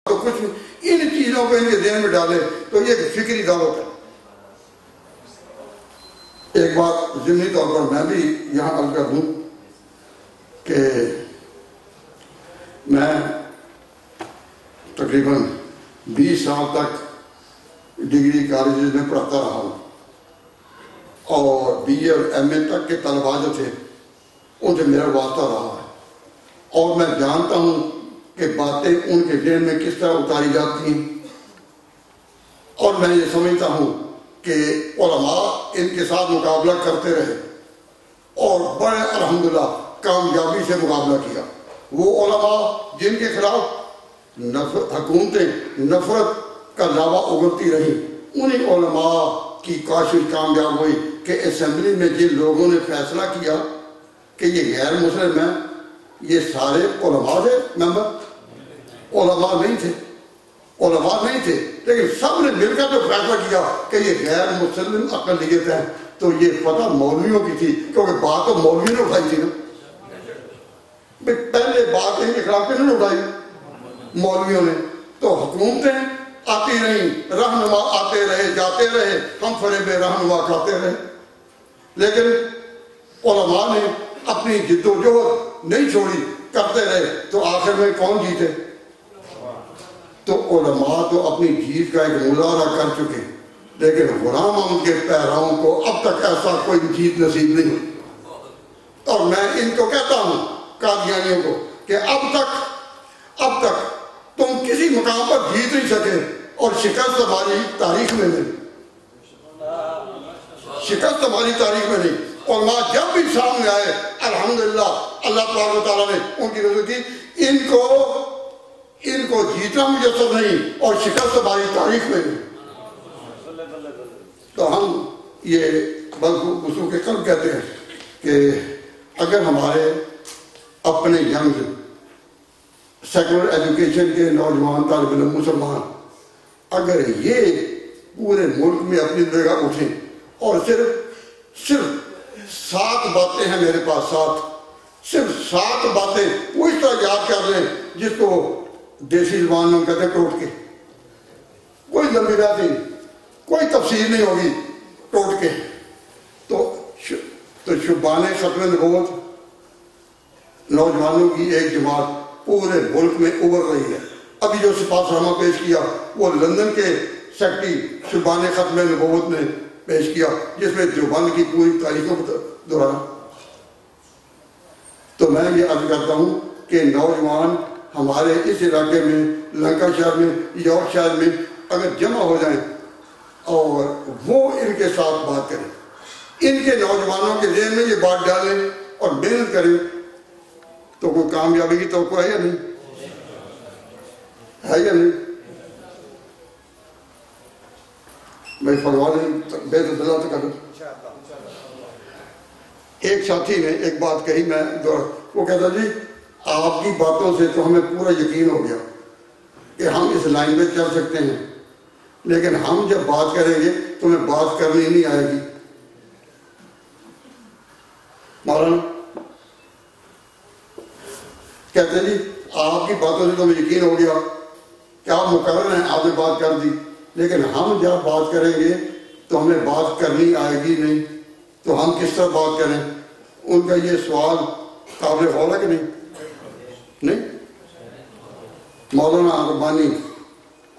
تو کچھ ان چیزوں کو ان کے ذہن میں ڈالے تو یہ ایک فکری دعوت ہے۔ ایک بات ضمنی طور پر میں بھی یہاں عرض کر دوں کہ میں تقریباً 20 سال تک ڈگری کالجز میں پڑھاتا رہا ہوں، اور BA اور MA تک کے طلباء جو تھے ان سے میرا واسطہ رہا ہے، اور میں جانتا ہوں کہ باتیں ان کے ذہن میں کس طرح اتاری جاتی ہیں، اور میں یہ سمجھتا ہوں کہ علماء ان کے ساتھ مقابلہ کرتے رہے اور بڑے الحمدللہ کامیابی سے مقابلہ کیا۔ وہ علماء جن کے خلاف حکومتیں نفرت کا لاوا اگلتی رہیں، انہی علماء کی کوشش کامیاب ہوئی کہ اسمبلی میں جن لوگوں نے فیصلہ کیا کہ یہ غیر مسلم ہیں، یہ سارے علماء تھے، ممبر علماء نہیں تھے، لیکن سب نے مل کر جو فیصلہ کیا کہ یہ غیر مسلم اقلیت ہیں، تو یہ فتح مولویوں کی تھی، کیونکہ بات تو مولویوں نے اٹھائی تھی نا۔ پہلے بات ان کے خلاف کس نے اٹھائی؟ مولویوں نے۔ تو حکومتیں آتی رہیں، رہنما آتے رہے جاتے رہے، ہم فریب رہنما کھاتے رہے، لیکن علماء نے اپنی جد و جہد نہیں چھوڑی، کرتے رہے، تو آخر میں کون جیتے؟ تو علماء تو اپنی جیت کا ایک مظاہرہ کر چکے، لیکن غلام احمد کے پیراؤں کو اب تک ایسا کوئی جیت نصیب نہیں ہوئی۔ اور میں ان کو کہتا ہوں، قادیانیوں کو، کہ اب تک تم کسی مقام پر جیت نہیں سکے، اور شکست ہماری تاریخ میں نہیں، شکست ہماری تاریخ میں نہیں۔ علماء جب بھی سامنے آئے، الحمدللہ اللہ تبارک و تعالیٰ نے ان کی رضا کی، ان کو جیتنا میسر نہیں اور شکست ہماری تاریخ میں نہیں۔ تو ہم یہ بسوخ قلب کہتے ہیں کہ اگر ہمارے اپنے ینگ سیکولر ایجوکیشن کے نوجوان طالب علم مسلمان اگر یہ پورے ملک میں اپنی جگہ اٹھیں، اور صرف 7 باتیں ہیں میرے پاس، صرف 7 باتیں وہ اس طرح یاد کر لیں جس کو دیسی زبان میں کہتے ہیں ٹوٹ کے، کوئی لمبی بات نہیں، کوئی تفسیر نہیں ہوگی، ٹوٹ کے۔ تو شبان ختم نبوت نوجوانوں کی ایک جماعت پورے ملک میں ابھر رہی ہے۔ ابھی جو سپاس نامہ پیش کیا وہ لندن کے سیکٹری شبان ختم نبوت نے پیش کیا، جس میں دیوبند کی پوری تاریخوں کو دہرایا۔ تو میں یہ عرض کرتا ہوں کہ نوجوان ہمارے اس علاقے میں، لنکا شہر میں، یارک شہر میں اگر جمع ہو جائیں اور وہ ان کے ساتھ بات کریں، ان کے نوجوانوں کے ذہن میں یہ بات ڈالیں اور محنت کریں، تو کوئی کامیابی کی توقع ہے یا نہیں؟ ہے یا نہیں؟ میں فرما دیں بے دلہ تو کروں۔ ایک ساتھی نے ایک بات کہی، وہ کہتا جی آپ کی باتوں سے تو ہمیں پورا یقین ہو گیا کہ ہم اس لائن میں چل سکتے ہیں، لیکن ہم جب بات کریں گے تو ہمیں بات کرنی نہیں آئے گی۔ مولانا کہتے ہیں جی آپ کی باتوں سے تو ہمیں یقین ہو گیا کہ آپ مقرر ہیں، آپ نے بات کر دی، لیکن ہم جب بات کریں گے تو ہمیں بات کرنی آئے گی نہیں، تو ہم کس طرح بات کریں؟ ان کا یہ سوال قابل غور ہے کہ نہیں؟ مولانا ربانی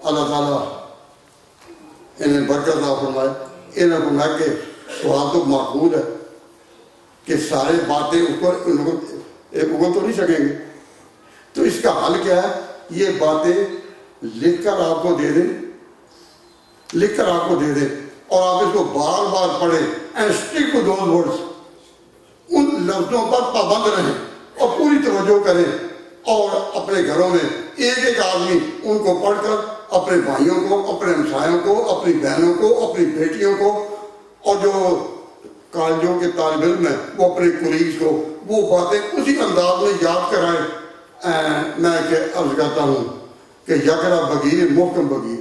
اللہ تعالیٰ انہیں برکت عطا فرمائے، انہیں فرمایا کہ سوال تو معقول ہے کہ سارے باتیں اوپر اگل تو نہیں سکیں گے، تو اس کا حل کیا ہے؟ یہ باتیں لکھ کر آپ کو دے دیں، اور آپ اس کو بار بار پڑھیں، and stick to those words، ان لفظوں پر پابند رہیں اور پوری توجہ کریں، اور اپنے گھروں میں ایک آدمی ان کو پڑھ کر اپنے بھائیوں کو، اپنے ہمسایوں کو، اپنی بہنوں کو، اپنی بیٹیوں کو، اور جو کالجوں کے طالب علم ہیں وہ اپنے کولیگز کو وہ باتیں اسی انداز میں یاد کرائیں۔ میں عرض کرتا ہوں کہ یکرا بگیر محکم بگیر،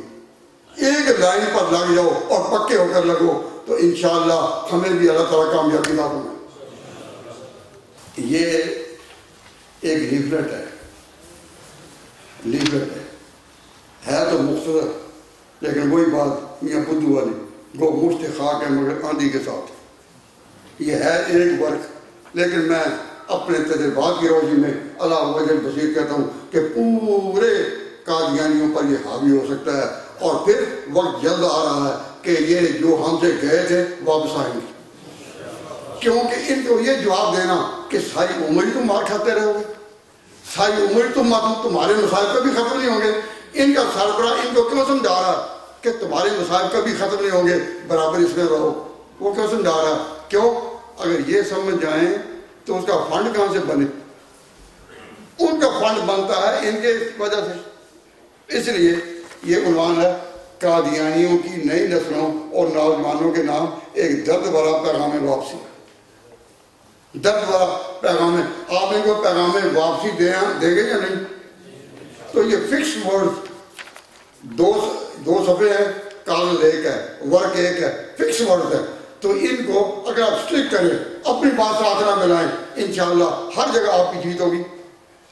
ایک لائن پر لگ جاؤ اور پکے ہو کر لگو تو انشاءاللہ ہمیں بھی اللہ تعالیٰ کامیابی عطا فرمائے۔ یہ ایک لیفلیٹ ہے، سزا. لیکن وہی بات میاں بدھو والی، گو مشت خاک ہے مگر آندھی کے ساتھ. یہ ہے ایک ورک، لیکن میں اپنے تجربات کی روشنی میں اللہ وجل بصیر کہتا ہوں کہ پورے قادیانیوں پر یہ حاوی ہو سکتا ہے. اور پھر وقت جلد آ رہا ہے کہ یہ جو ہم سے گئے تھے واپس آئیں گے، کیونکہ ان کو یہ جواب دینا کہ ساری عمر ہی تم مار کھاتے رہو گے، ساری عمر تمہارے مسائل کبھی ختم نہیں ہوں گے. ان کا سربراہ ان کو کیوں سمجھا رہا کہ تمہارے مسائل کبھی ختم نہیں ہوں گے، برابر اس میں رہو؟ وہ کیوں سمجھا رہا؟ کیوں؟ اگر یہ سمجھ جائیں تو اس کا فنڈ کہاں سے بنے؟ ان کا فنڈ بنتا ہے ان کے وجہ سے. اس لیے یہ عنوان ہے قادیانیوں کی نئی نسلوں اور نوجوانوں کے نام ایک درد بھرا پیغام واپسی. درد بھرا پیغام ہے. آپ ان کو پیغام واپسی دیں گے یا نہیں؟ تو یہ فکس ورڈ دو صفحے ہیں، کال ایک ہے، ورک ایک ہے، فکس ورڈ ہے. تو ان کو اگر آپ اسٹرک کریں، اپنی بات سے ہاتھ نہ ملائیں، انشاءاللہ ہر جگہ آپ کی جیت ہوگی.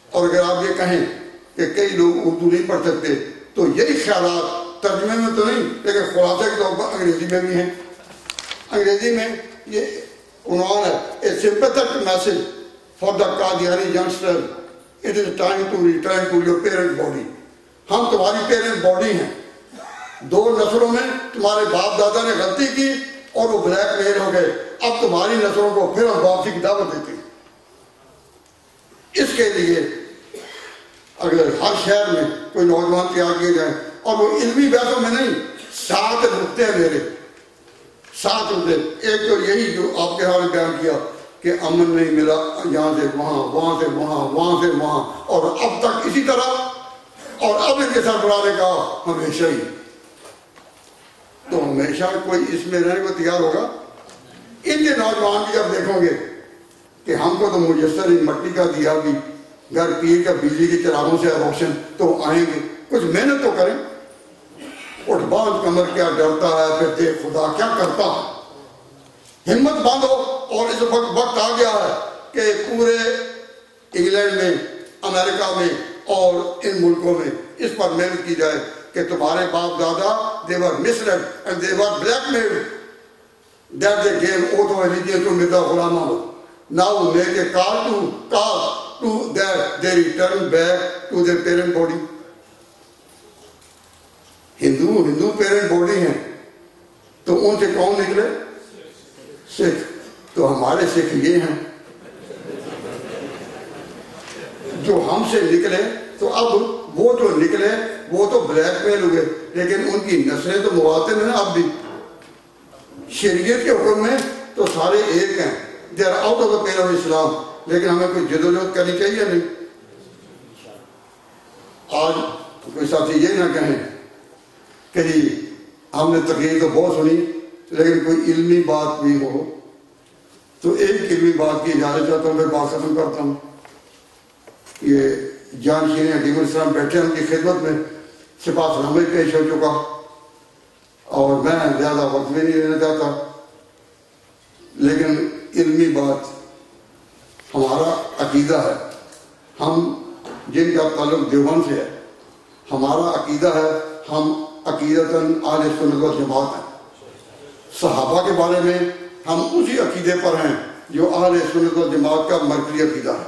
اور اگر آپ یہ کہیں کہ کئی لوگ اردو نہیں پڑھ سکتے، تو یہی خیالات ترجمے میں تو نہیں لیکن خلاصے کے طور پر انگریزی میں بھی ہیں. انگریزی میں یہ عنوان ہے اے sympathetic message for the Qadiani youngsters. It is time to return to your parent body. ہم تمہاری پیرنٹ باڈی ہیں. 2 نسلوں میں تمہارے باپ دادا نے غلطی کی اور وہ بلیک میل ہو گئے. اب تمہاری نسلوں کو پھر ہم واپسی کی دعوت دیتے ہیں. اس کے لیے اگر ہر شہر میں کوئی نوجوان تیار کیے جائیں، اور وہ علمی بحثوں میں نہیں، 7 نقطے ہیں میرے، 7 نقطے. ایک تو یہی جو آپ کے حوالے بیان کیا کہ امن نہیں ملا یہاں سے وہاں، وہاں سے وہاں، وہاں سے وہاں، اور اب تک اسی طرح. اور اب ان کے سربراہ نے کہا ہمیشہ ہی. تو ہمیشہ کوئی اس میں رہنے کو تیار ہوگا؟ ان کے نوجوان بھی جب دیکھو گے کہ ہم کو تو میسر ہی مٹی کا دیا بھی، گھر پیر کا بجلی کے چراغوں سے روشن، تو آئیں گے. کچھ محنت تو کریں. اٹھ باندھ کمر کیا ڈرتا ہے، پھر دیکھ خدا کیا کرتا ہے. ہمت باندھو. اور اس وقت آ گیا ہے کہ پورے انگلینڈ میں، امریکہ میں اور ان ملکوں میں اس پر محنت کی جائے کہ تمہارے باپ دادا they were misled and they were blackmailed that they gave oath of allegiance to Mirza Ghulam Ahmad. Now make a call to that they return back to their parent body. Hindu parent body ہیں، تو ان سے کون نکلے؟ سکھ. تو ہمارے سکھ یہ ہیں جو ہم سے نکلے. تو اب وہ جو نکلے وہ تو بلیک میل ہوئے، لیکن ان کی نسلیں تو مواطن ہیں اب بھی. شریعت کے حکم میں تو سارے ایک ہیں، they are out of the pale of Islam. لیکن ہمیں کوئی جدوجہد کرنی چاہیے نہیں. آج کوئی ساتھی یہ نہ کہیں کہ جی ہم نے تقریر تو بہت سنی لیکن کوئی علمی بات بھی ہو. تو ایک علمی بات کی اجازت چاہتا ہوں، پھر بات ختم کرتا ہوں. یہ جانشین حکیم الاسلام بیٹھے ان کی خدمت میں سپاس نامہ پیش ہو چکا، اور میں زیادہ وقت بھی نہیں لینا چاہتا. لیکن علمی بات ہمارا عقیدہ ہے. ہم جن کا تعلق دیوبند سے ہے، ہمارا عقیدہ ہے، ہم عقیدتاً اہل سنت والجماعت ہیں. صحابہ کے بارے میں ہم اسی عقیدے پر ہیں جو اہل سنت والجماعت کا مرکزی عقیدہ ہے.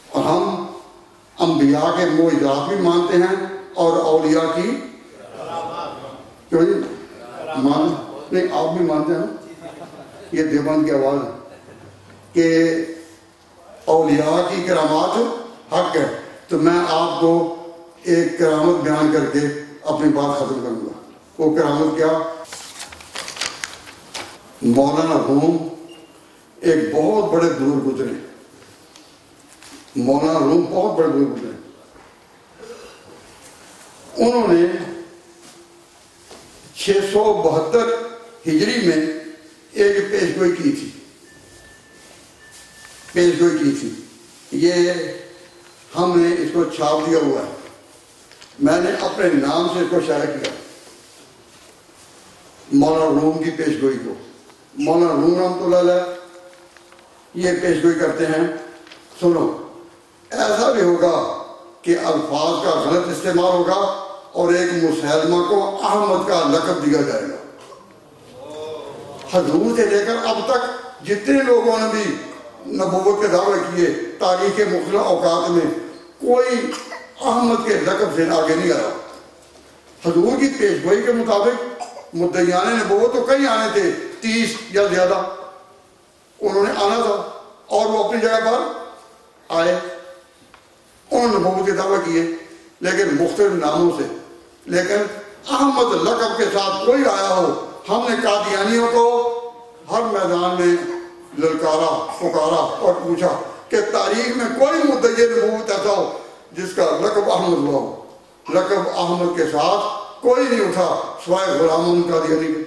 اور ہم انبیاء کے معجزات بھی مانتے ہیں اور اولیاء کی کیوں نہیں آپ بھی مانتے ہیں. یہ دیوبند کی آواز ہے کہ اولیاء کی کرامات حق ہے. تو میں آپ کو ایک کرامت بیان کر کے اپنی بات ختم کروں گا. وہ کرامت کیا؟ مولانا روم ایک بہت بڑے بزرگ گزرے. مولانا روم بہت بڑے بزرگ گزرے. انہوں نے 672 ہجری میں ایک پیشگوئی کی تھی. یہ ہم نے اس کو چھاپ دیا ہوا ہے. میں نے اپنے نام سے اس کو شائع کیا، مولانا روم کی پیشگوئی کو. مولانا روم رحمۃ اللہ علیہ یہ پیشگوئی کرتے ہیں، سنو ایسا بھی ہوگا کہ الفاظ کا غلط استعمال ہوگا اور ایک مسلمہ کو احمد کا لقب دیا جائے گا۔ حضور سے لے کر اب تک جتنے لوگوں نے بھی نبوت کے دعوے کیے تاریخ کے مختلف اوقات میں، کوئی احمد کے لقب سے آگے نہیں آیا۔ حضور کی پیشگوئی کے مطابق مدعیان نبوت تو کئی آنے تھے، 30 یا زیادہ انہوں نے آنا تھا، اور وہ اپنی جگہ پر آئے، انہوں نے نبوت کے دعوے کیے لیکن مختلف ناموں سے۔ لیکن احمد لقب کے ساتھ کوئی آیا ہو، ہم نے قادیانیوں کو ہر میدان میں للکارا، پکارا اور پوچھا کہ تاریخ میں کوئی مدعی نبوت ایسا ہو جس کا لقب احمد ہوا ہو۔ لقب احمد کے ساتھ کوئی نہیں اٹھا سوائے غلام قادیانی کے۔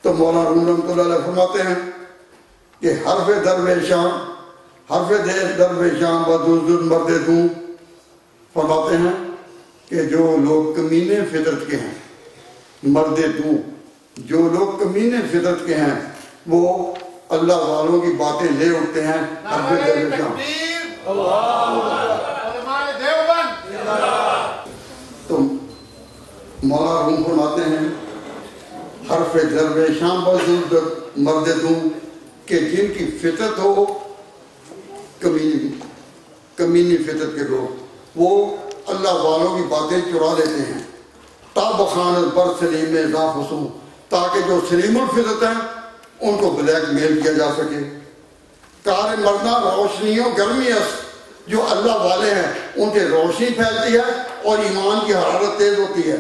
تو مولانا روم رحمۃ اللہ علیہ فرماتے ہیں کہ حرف درویشاں بدوزن مرد دوں، فرماتے ہیں کہ جو لوگ کمینے فطرت کے ہیں، مرد دوں، جو لوگ کمینے فطرت کے ہیں وہ اللہ والوں کی باتیں لے اٹھتے ہیں حرف درویشاں۔ تو مولا روم فرماتے ہیں حرف درویشاں بدوزن مرد دوں، کہ جن کی فطرت ہو کمینی فطرت کے لوگ، وہ اللہ والوں کی باتیں چرا لیتے ہیں۔ تاب خانت بر سلیم ذا، تاکہ جو سلیم الفطرت ہیں ان کو بلیک میل کیا جا سکے۔ کار مردہ روشنیوں گرمی اس، جو اللہ والے ہیں ان کے روشنی پھیلتی ہے اور ایمان کی حرارت تیز ہوتی ہے۔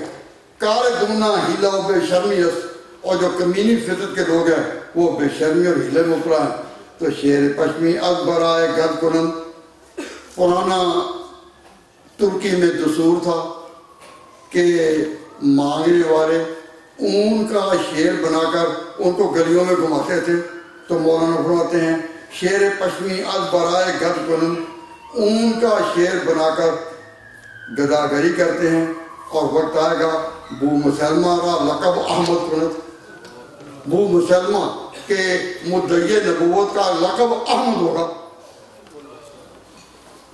کار دونا ہیلا و بے شرمی اس، اور جو کمینی فطرت کے لوگ ہیں وہ بے شرمی اور ہیلے مبتلا ہیں۔ تو شیر پشمی از برائے گد کنند، پرانا ترکی میں دستور تھا کہ مانگنے والے اون کا شیر بنا کر ان کو گلیوں میں گھماتے تھے۔ تو مولانا فرماتے ہیں شیر پشمی از برائے گد کنند، اون کا شیر بنا کر گداگری کرتے ہیں، اور وقت آئے گا بو مسلمہ را لقب احمد کنند، بو مسلمہ کہ مدعی نبوت کا لقب احمد ہوگا۔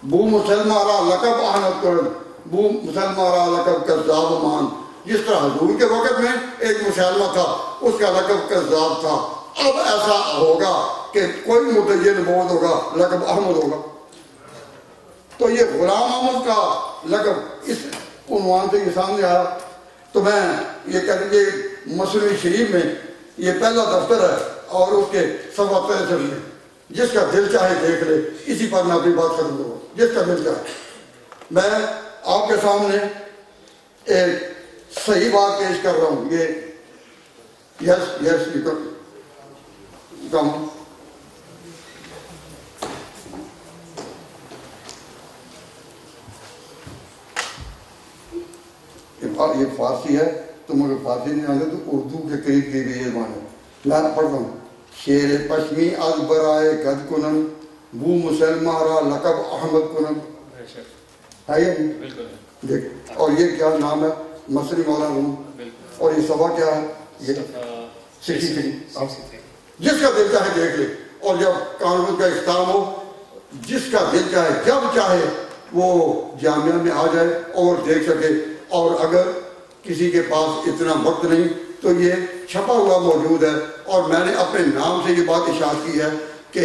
بو مسلمہ را لقب احمد کنند، بو مسلمہ را لقب کذاب مان۔ جس طرح حضور کے وقت میں ایک مسلمہ تھا، اس کا لقب کذاب تھا، اب ایسا ہوگا کہ کوئی مدعی نبوت ہوگا لقب احمد ہوگا۔ تو یہ غلام احمد کا لقب اس عنوان سے یہ سامنے آیا۔ تو میں یہ کہہ دیجیے مسلم شریف میں یہ پہلا دفتر ہے، اور اس کے صفحہ 63 میں جس کا دل چاہے دیکھ لے، اسی پر میں اپنی بات ختم کروں، جس کا دل چاہے۔ میں آپ کے سامنے ایک صحیح بات پیش کر رہا ہوں، یہ یس کم یہ فارسی ہے، تو مگر فارسی نہیں آتا تو اردو کے قریب کی گئی زبان ہے۔ میں پڑھتا ہوں شیر پشمی از برائے گد کنند، بو مسلمہ را لقب احمد کنند، ہے یہ نہیں؟ دیکھ، اور یہ کیا نام ہے؟ مصری مولانا روم، اور یہ صفحہ کیا ہے؟ یہ 63۔ جس کا دل چاہے دیکھ لے، اور جب کانفرنس کا اختتام ہو، جس کا دل چاہے جب چاہے وہ جامعہ میں آ جائے اور دیکھ سکے۔ اور اگر کسی کے پاس اتنا وقت نہیں تو یہ چھپا ہوا موجود ہے، اور میں نے اپنے نام سے یہ بات اشارہ کی ہے کہ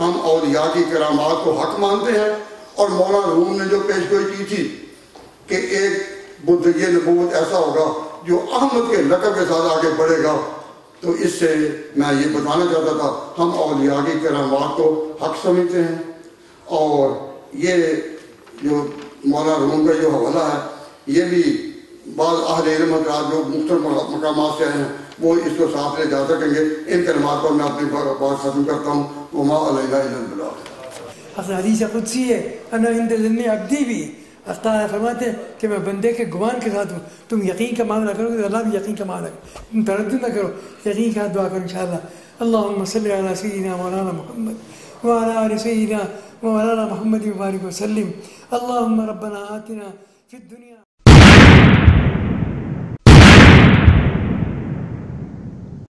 ہم اولیاء کی کرامات کو حق مانتے ہیں، اور مولانا روم نے جو پیشگوئی کی تھی کہ ایک مدعی نبوت ایسا ہوگا جو احمد کے لقب کے ساتھ آگے بڑھے گا، تو اس سے میں یہ بتانا چاہتا تھا ہم اولیاء کی کرامات کو حق سمجھتے ہیں۔ اور یہ جو مولانا روم کا جو حوالہ ہے، یہ بھی بعض اہل علم حضرات جو مختلف مقامات سے آئے ہیں وہ اس کو ساتھ لے جا سکیں گے۔ ان کلمات پر میں اپنی بات ختم کرتا ہوں۔ وما علینا الا البلاغ۔ اصل حدیث قدسی ہے، انا عند ظن عبدی بھی، اللہ فرماتے ہیں کہ میں بندے کے گمان کے ساتھ ہوں، تم یقین کا معاملہ کرو گے تو اللہ بھی یقین کا معاملہ کرو، تم تردد نہ کرو، یقین کا دعا کرو انشاءاللہ۔ اللہم صلی علی سیدنا مولانا محمد وعلی آل سیدنا مولانا محمد وبارک وسلم۔ اللہم ربنا آتنا فی الدنیا